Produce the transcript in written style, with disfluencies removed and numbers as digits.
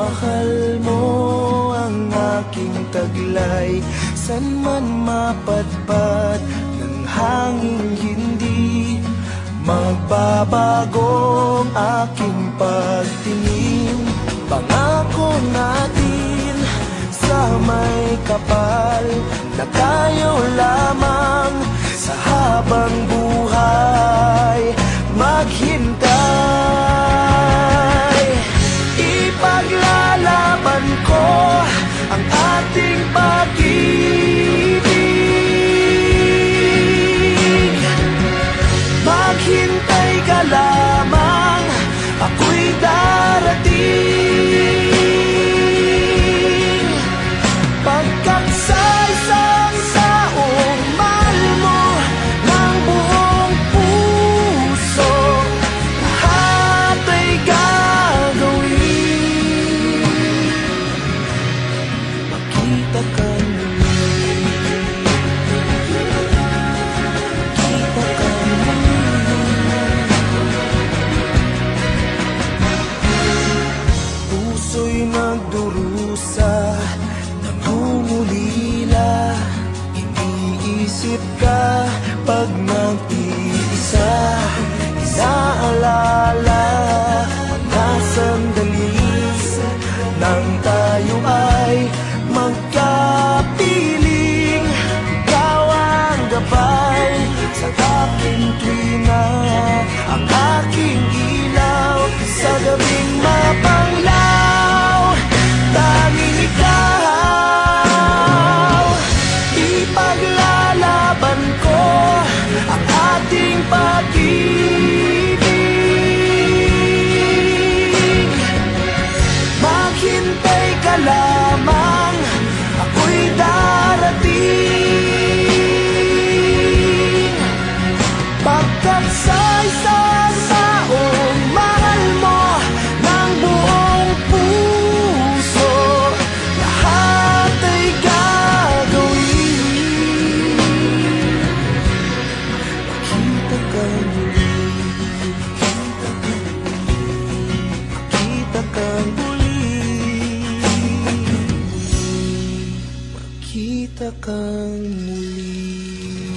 Mahal mo ang aking taglay, san man mapadpad ng hangin hindi magbabago ang aking pagtingin. Pangako natin sa may kapal na tayo lamang sa habang buhay maghintay. Ipaglalaban ko ang ating pag-ibig. Maghintay ka lamang, ako'y darating. Pagkat sa isang taong mahal mo ng buong puso, lahat ay gagawin. Makita ka muli, makita ka muli. Puso'y nagdurusa, nangungulila, iniisip ka pag nag-iisa. Inaalala na sandali nang tayo ay magkapiling. Ikaw ang gabay sa aking tuwina, ang aking ilaw sa gabing mapanglaw. Tanging ikaw, ipaglalaban ko ang ating pag-ibig. Maghintay ka lamang, ako'y darating. Pagkat sa isang taong mahal mo ng buong puso, lahat ay gagawin. Makita ka muli, makita ka muli, makita ka muli.